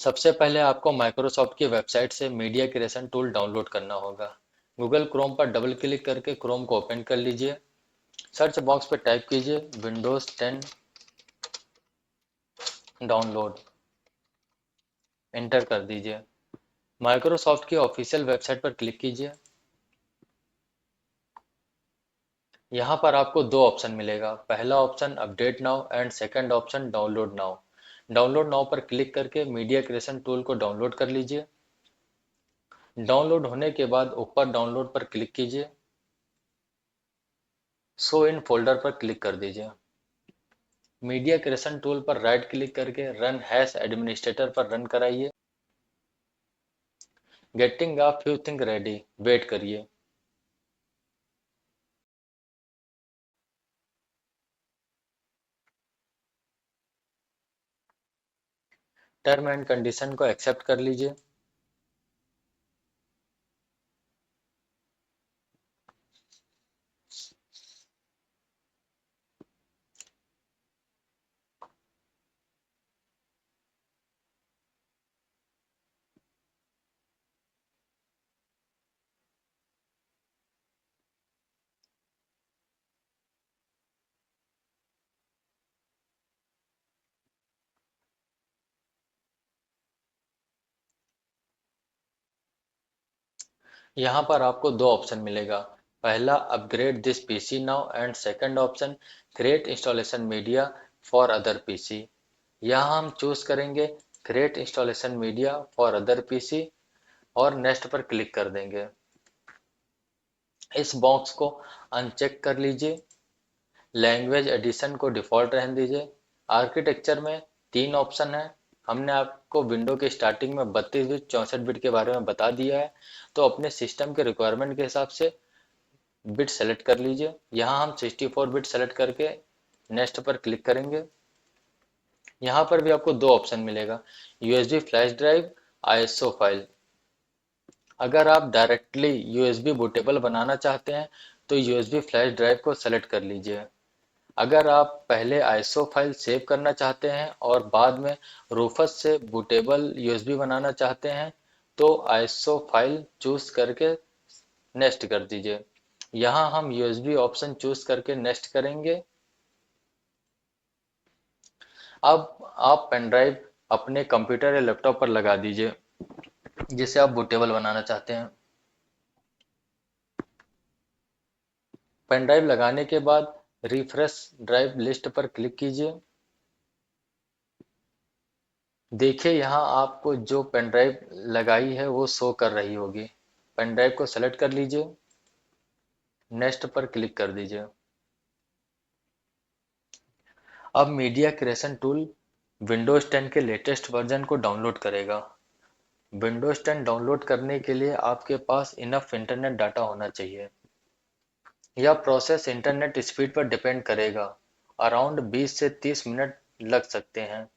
सबसे पहले आपको माइक्रोसॉफ्ट की वेबसाइट से मीडिया क्रिएशन टूल डाउनलोड करना होगा। गूगल क्रोम पर डबल क्लिक करके क्रोम को ओपन कर लीजिए। सर्च बॉक्स पर टाइप कीजिए विंडोज 10 डाउनलोड, एंटर कर दीजिए। माइक्रोसॉफ्ट की ऑफिशियल वेबसाइट पर क्लिक कीजिए। यहाँ पर आपको दो ऑप्शन मिलेगा। पहला option update now and second option download now. Download now पर क्लिक करके मीडिया क्रिएशन टूल को डाउनलोड कर लीजिए। डाउनलोड होने के बाद ऊपर डाउनलोड पर क्लिक कीजिए। शो इन फोल्डर पर क्लिक कर दीजिए। मीडिया क्रिएशन टूल पर राइट क्लिक करके रन हैश एडमिनिस्ट्रेटर पर रन कराइए। Getting a few thing ready, wait करिए। टर्म एंड कंडीशन को एक्सेप्ट कर लीजिए। यहाँ पर आपको दो ऑप्शन मिलेगा। पहला upgrade this PC now and second option create installation media for other PC. यहाँ हम चूज करेंगे create installation media for other PC और नेक्स्ट पर क्लिक कर देंगे। इस बॉक्स को अनचेक कर लीजिए। लैंग्वेज एडिशन को डिफॉल्ट रहने दीजिए। आर्किटेक्चर में तीन ऑप्शन है। हमने आपको विंडो के स्टार्टिंग में 32 बिट 64 बिट के बारे में बता दिया है, तो अपने सिस्टम के रिक्वायरमेंट के हिसाब से बिट सेलेक्ट कर लीजिए। यहाँ हम 64 बिट सेलेक्ट करके नेक्स्ट पर क्लिक करेंगे। यहाँ पर भी आपको दो ऑप्शन मिलेगा, USB flash drive, ISO file. अगर आप डायरेक्टली यूएसबी बूटेबल बनाना चाहते हैं तो यूएसबी फ्लैश ड्राइव को सेलेक्ट कर लीजिए। अगर आप पहले आईएसओ फाइल सेव करना चाहते हैं और बाद में रूफस से बूटेबल यूएसबी बनाना चाहते हैं तो आईएसओ फाइल चूज करके नेक्स्ट कर दीजिए। यहाँ हम यूएसबी ऑप्शन चूज करके नेक्स्ट करेंगे। अब आप पेन ड्राइव अपने कंप्यूटर या लैपटॉप पर लगा दीजिए जिसे आप बूटेबल बनाना चाहते हैं। पेन ड्राइव लगाने के बाद रिफ्रेश ड्राइव लिस्ट पर क्लिक कीजिए। देखिए यहाँ आपको जो पेन ड्राइव लगाई है वो शो कर रही होगी। पेन ड्राइव को सेलेक्ट कर लीजिए, नेक्स्ट पर क्लिक कर दीजिए। अब मीडिया क्रिएशन टूल विंडोज 10 के लेटेस्ट वर्जन को डाउनलोड करेगा। विंडोज 10 डाउनलोड करने के लिए आपके पास इनफ इंटरनेट डाटा होना चाहिए। यह प्रोसेस इंटरनेट स्पीड पर डिपेंड करेगा। अराउंड 20 से 30 मिनट लग सकते हैं।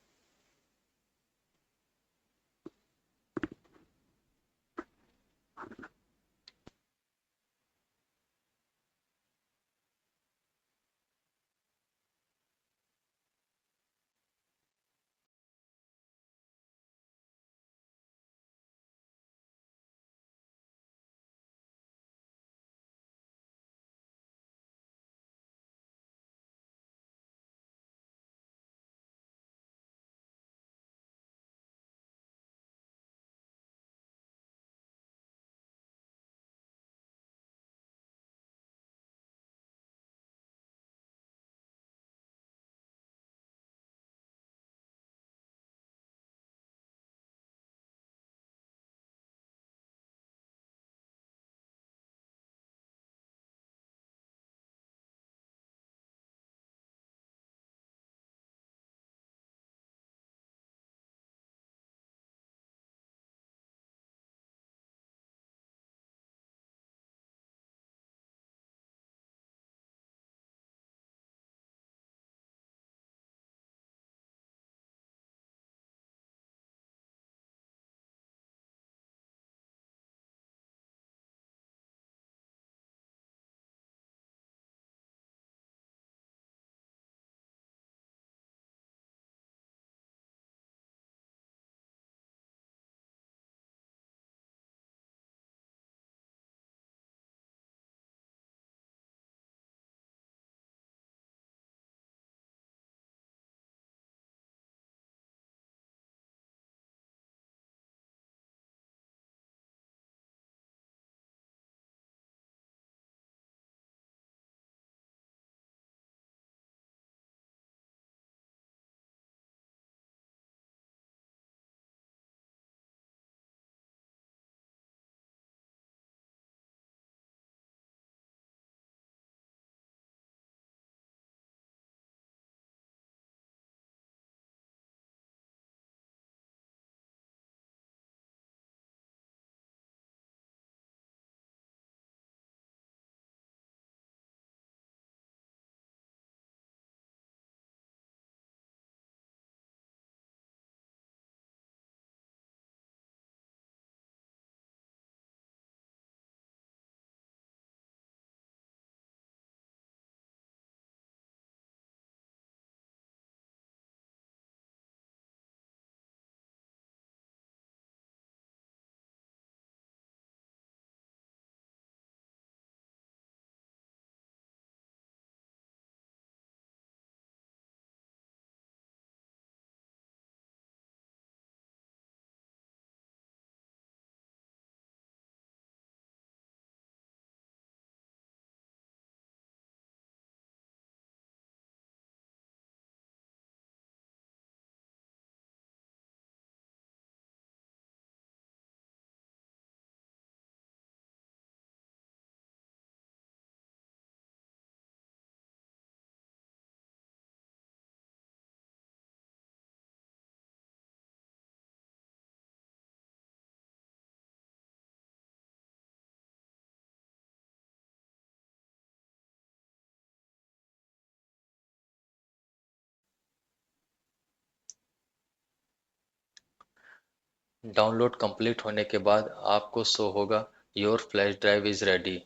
डाउनलोड कंप्लीट होने के बाद आपको शो होगा your flash drive is ready.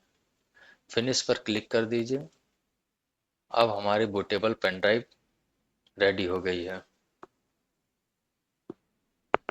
Finish पर क्लिक कर दीजिए। अब हमारी बूटेबल पेन ड्राइव रेडी हो गई है।